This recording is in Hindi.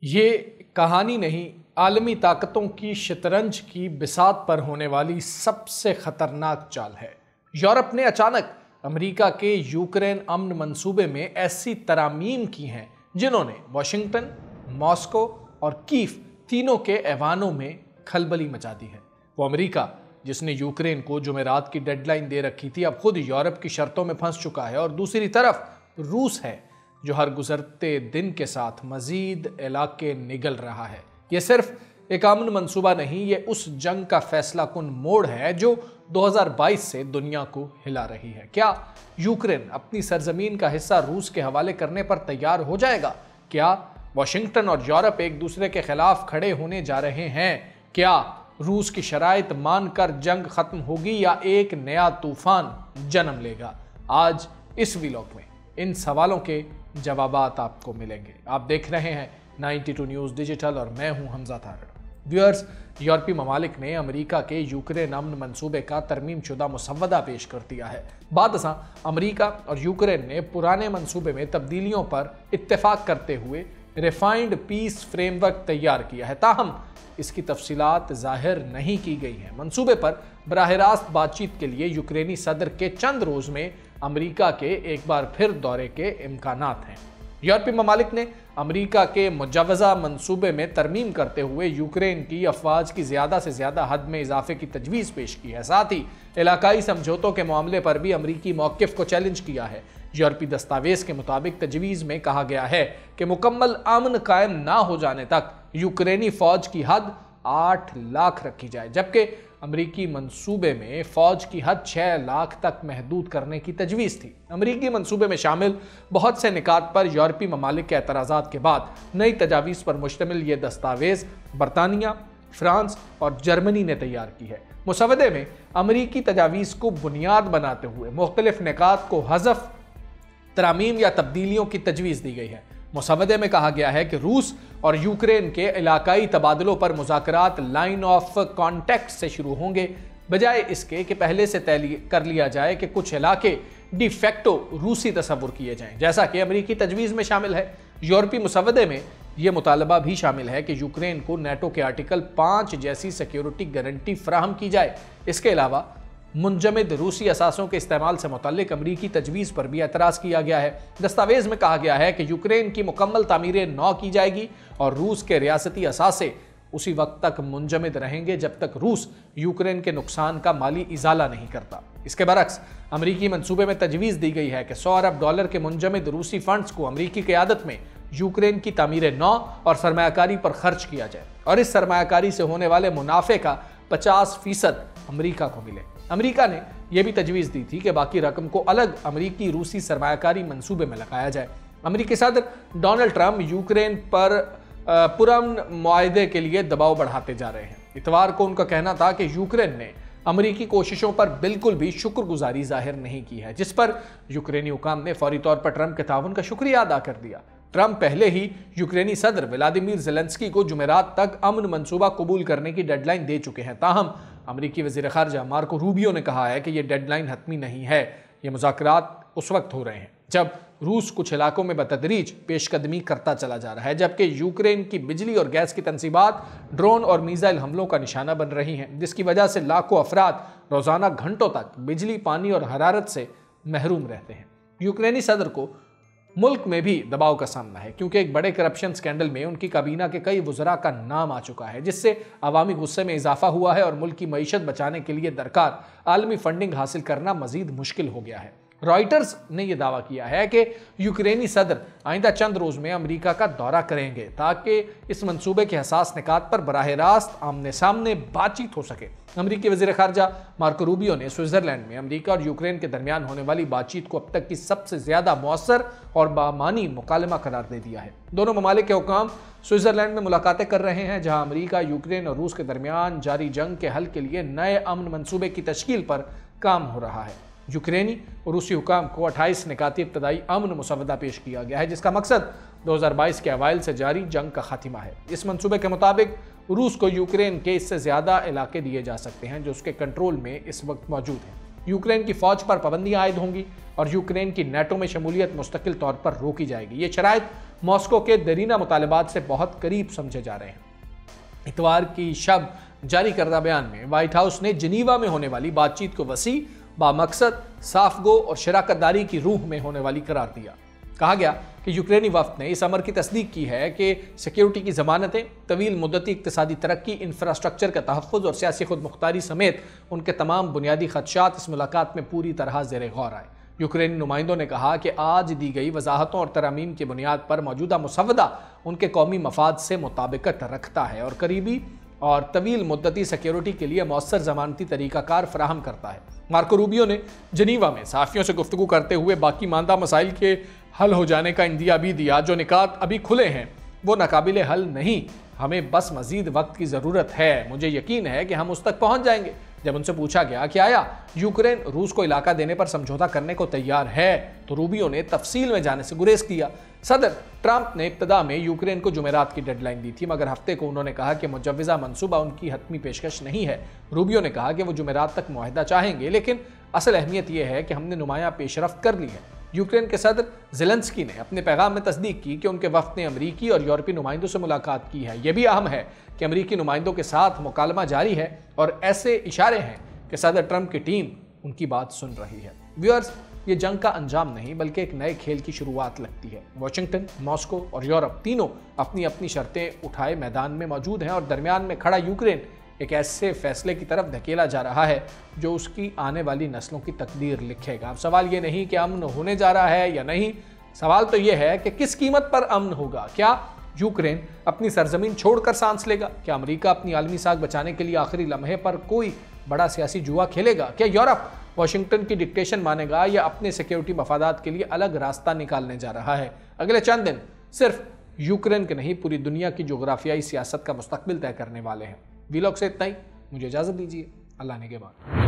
ये कहानी नहीं, आलमी ताकतों की शतरंज की बिसात पर होने वाली सबसे खतरनाक चाल है। यूरोप ने अचानक अमेरिका के यूक्रेन अमन मंसूबे में ऐसी तरामीम की हैं जिन्होंने वॉशिंगटन, मॉस्को और कीव तीनों के ऐवानों में खलबली मचा दी है। वो अमेरिका जिसने यूक्रेन को जुमेरात की डेडलाइन दे रखी थी, अब खुद यूरोप की शर्तों में फंस चुका है, और दूसरी तरफ रूस है जो हर गुजरते दिन के साथ मजीद इलाके निगल रहा है। यह सिर्फ एक अमन मंसूबा नहीं, ये उस जंग का फैसला कुन मोड़ है जो 2022 से दुनिया को हिला रही है। क्या यूक्रेन अपनी सरजमीन का हिस्सा रूस के हवाले करने पर तैयार हो जाएगा? क्या वॉशिंगटन और यूरोप एक दूसरे के खिलाफ खड़े होने जा रहे हैं? क्या रूस की शराइत मानकर जंग खत्म होगी या एक नया तूफान जन्म लेगा? आज इस व्लॉग में इन सवालों के जवाबात आपको मिलेंगे। आप देख रहे हैं 92 न्यूज़ डिजिटल और मैं हूं हमजा तारड़। व्यूअर्स, यूरोपीय ममालिक ने अमेरिका के यूक्रेन अमन मंसूबे का तरमीम शुदा मुसव्वदा पेश कर दिया है। बादशां अमेरिका और यूक्रेन ने पुराने मंसूबे में तब्दीलियों पर इत्तेफाक करते हुए रिफाइंड पीस फ्रेमवर्क तैयार किया है, ताहम इसकी तफसीलात जाहिर नहीं की गई हैं। मंसूबे पर बराह रास्त बातचीत के लिए यूक्रेनी सदर के चंद रोज में अमेरिका के एक बार फिर दौरे के इम्कानात हैं। यूरोपीय ममालिक ने अमेरिका के मुजव्वज़ा मंसूबे में तरमीम करते हुए यूक्रेन की अफवाज की ज़्यादा से ज़्यादा हद में इजाफे की तजवीज़ पेश की है। साथ ही इलाकाई समझौतों के मामले पर भी अमेरिकी मौक़िफ़ को चैलेंज किया है। यूरोपीय दस्तावेज़ के मुताबिक तजवीज़ में कहा गया है कि मुकम्मल अमन कायम ना हो जाने तक यूक्रेनी फ़ौज की हद 8 लाख रखी जाए, जबकि अमेरिकी मंसूबे में फ़ौज की हद 6 लाख तक महदूद करने की तजवीज़ थी। अमेरिकी मंसूबे में शामिल बहुत से निकात पर यूरोपीय ममालिक के एतराज़ात के बाद नई तजावीज़ पर मुश्तमिल ये दस्तावेज़ बरतानिया, फ्रांस और जर्मनी ने तैयार की है। मुसवदे में अमेरिकी तजावीज़ को बुनियाद बनाते हुए मुख्तलिफ निकात को हज़फ, तरामीम या तब्दीलियों की तजवीज़ दी गई है। मुसवदे में कहा गया है कि रूस और यूक्रेन के इलाकाई तबादलों पर मुज़ाकरात लाइन ऑफ कॉन्टैक्ट से शुरू होंगे, बजाय इसके कि पहले से तय कर लिया जाए कि कुछ इलाके डिफेक्टो रूसी तस्वुर किए जाएं, जैसा कि अमेरिकी तजवीज़ में शामिल है। यूरोपीय मुसवदे में यह मुतालबा भी शामिल है कि यूक्रेन को नेटो के आर्टिकल 5 जैसी सिक्योरिटी गारंटी फराहम की जाए। इसके अलावा मुंजमद रूसी असासों के इस्तेमाल से मुतल्लिक अमरीकी तजवीज़ पर भी एतराज़ किया गया है। दस्तावेज़ में कहा गया है कि यूक्रेन की मुकम्मल तामीर नौ की जाएगी और रूस के रियासती असासे उसी वक्त तक मुंजमद रहेंगे जब तक रूस यूक्रेन के नुकसान का माली इजाला नहीं करता। इसके बरक्स अमरीकी मंसूबे में तजवीज़ दी गई है कि $100 अरब के मुंजमद रूसी फंड्स को अमरीकी क़यादत में यूक्रेन की तामीर नौ और सरमायाकारी पर खर्च किया जाए, और इस सरमायाकारी से होने वाले मुनाफे का 50% अमरीका को मिले। अमेरिका ने यह भी तजवीज़ दी थी कि बाकी रकम को अलग अमरीकी रूसी सरमायाकारी मंसूबे में लगाया जाए। अमरीकी सदर डोनाल्ड ट्रंप यूक्रेन पर पुरअमन मुआहदे के लिए दबाव बढ़ाते जा रहे हैं। इतवार को उनका कहना था कि यूक्रेन ने अमरीकी कोशिशों पर बिल्कुल भी शुक्रगुजारी जाहिर नहीं की है, जिस पर यूक्रेनी हुकाम ने फौरी तौर पर ट्रंप के ताउन का शुक्रिया अदा कर दिया। ट्रंप पहले ही यूक्रेनी सदर व्लादिमीर ज़ेलेंस्की को जुमेरात तक अमन मंसूबा कबूल करने की डेडलाइन दे चुके हैं, ताहम अमरीकी वज़ीर ख़ारजा मार्को रूबियो ने कहा है कि यह डेडलाइन हतमी नहीं है। ये मुज़ाकरात उस वक्त हो रहे हैं जब रूस कुछ इलाकों में बतदरीज पेशकदमी करता चला जा रहा है, जबकि यूक्रेन की बिजली और गैस की तनसीबात ड्रोन और मीज़ाइल हमलों का निशाना बन रही हैं, जिसकी वजह से लाखों अफराद रोज़ाना घंटों तक बिजली, पानी और हरारत से महरूम रहते हैं। यूक्रेनी सदर को मुल्क में भी दबाव का सामना है, क्योंकि एक बड़े करप्शन स्कैंडल में उनकी काबीना के कई वज़रा का नाम आ चुका है, जिससे अवामी गुस्से में इजाफा हुआ है और मुल्क की मईशत बचाने के लिए दरकार आलमी फंडिंग हासिल करना मजीद मुश्किल हो गया है। रॉयटर्स ने यह दावा किया है कि यूक्रेनी सदर आइंदा चंद रोज में अमेरिका का दौरा करेंगे ताकि इस मंसूबे के हसास निकात पर बराह रास्त आमने सामने बातचीत हो सके। अमरीकी वज़ीर ख़ारजा मार्को रूबियो ने स्विट्ज़रलैंड में अमेरिका और यूक्रेन के दरमियान होने वाली बातचीत को अब तक की सबसे ज़्यादा मौसर और बामानी मुकालमा करार दे दिया है। दोनों ममालिक के हुकाम स्विट्ज़रलैंड में मुलाकातें कर रहे हैं, जहाँ अमरीका, यूक्रेन और रूस के दरमियान जारी जंग के हल के लिए नए अमन मंसूबे की तश्कील पर काम हो रहा है। यूक्रेनी और रूसी हुकाम को 28 निकाती इब्तदाई अमन मुसव्वदा पेश किया गया है, जिसका मकसद 2022 के अवाइल से जारी जंग का खात्मा है। इस मंसूबे के मुताबिक रूस को यूक्रेन के इससे ज़्यादा इलाके दिए जा सकते हैं जो उसके कंट्रोल में इस वक्त मौजूद हैं। यूक्रेन की फ़ौज पर पाबंदियाँ आयद होंगी और यूक्रेन की नेटो में शमूलियत मुस्तकिल तौर पर रोकी जाएगी। ये शराइत मॉस्को के देरीना मुतालबात से बहुत करीब समझे जा रहे हैं। इतवार की शब जारी करदा बयान में व्हाइट हाउस ने जिनीवा में होने वाली बातचीत को वसी, बामकसद, साफगो और शराकतदारी की रूह में होने वाली करार दिया। कहा गया कि यूक्रेनी वफ्द ने इस अमर की तस्दीक की है कि सिक्योरिटी की जमानतें, तवील मुद्दती इक्तिसादी तरक्की, इंफ्रास्ट्रक्चर का तहफ़्फ़ुज़ और सियासी खुद मुख्तारी समेत उनके तमाम बुनियादी खदशात इस मुलाकात में पूरी तरह ज़ेर गौर आए। यूक्रेनी नुमाइंदों ने कहा कि आज दी गई वजाहतों और तरमीम की बुनियाद पर मौजूदा मुसवदा उनके कौमी मफाद से मुताबिकत रखता है और करीबी और तवील मुद्दती सिक्योरिटी के लिए मौसर जमानती तरीक़ाकार फराहम करता है। मार्को रूबियो ने जनीवा में सहाफ़ियों से गुफ्तगू करते हुए बाकी मानदा मसाइल के हल हो जाने का इंदिया भी दिया। जो निकात अभी खुले हैं वो नाकाबिले हल नहीं, हमें बस मजीद वक्त की ज़रूरत है। मुझे यकीन है कि हम उस तक पहुँच जाएंगे। जब उनसे पूछा गया कि आया यूक्रेन रूस को इलाका देने पर समझौता करने को तैयार है, तो रूबियो ने तफसील में जाने से गुरेज किया। सदर ट्रंप ने इब्तदा में यूक्रेन को जुमेरात की डेडलाइन दी थी, मगर हफ्ते को उन्होंने कहा कि मुजव्वज़ा मंसूबा उनकी हतमी पेशकश नहीं है। रूबियो ने कहा कि वो जुमेरात तक मुआहदा चाहेंगे, लेकिन असल अहमियत यह है कि हमने नुमाया पेशरफ्त कर ली है। यूक्रेन के सदर ज़ेलेंस्की ने अपने पैगाम में तस्दीक की कि उनके वफ़द ने अमरीकी और यूरोपीय नुमाइंदों से मुलाकात की है। यह भी अहम है कि अमरीकी नुमाइंदों के साथ मुकालमा जारी है और ऐसे इशारे हैं कि सदर ट्रंप की टीम उनकी बात सुन रही है। व्यूअर्स, ये जंग का अंजाम नहीं बल्कि एक नए खेल की शुरुआत लगती है। वाशिंगटन, मॉस्को और यूरोप तीनों अपनी अपनी शर्तें उठाए मैदान में मौजूद हैं और दरमियान में खड़ा यूक्रेन एक ऐसे फैसले की तरफ धकेला जा रहा है जो उसकी आने वाली नस्लों की तकदीर लिखेगा। अब सवाल ये नहीं कि अमन होने जा रहा है या नहीं, सवाल तो यह है कि किस कीमत पर अमन होगा। क्या यूक्रेन अपनी सरजमीन छोड़कर सांस लेगा? क्या अमेरिका अपनी आलमी साख बचाने के लिए आखिरी लम्हे पर कोई बड़ा सियासी जुआ खेलेगा? क्या यूरोप वाशिंगटन की डिक्टेशन मानेगा या अपने सिक्योरिटी मफादात के लिए अलग रास्ता निकालने जा रहा है? अगले चंद दिन सिर्फ यूक्रेन के नहीं पूरी दुनिया की जोग्राफियाई सियासत का मुस्तकबिल तय करने वाले हैं। वीलॉग से इतना ही, मुझे इजाज़त दीजिए। अल्लाह ने के बाद।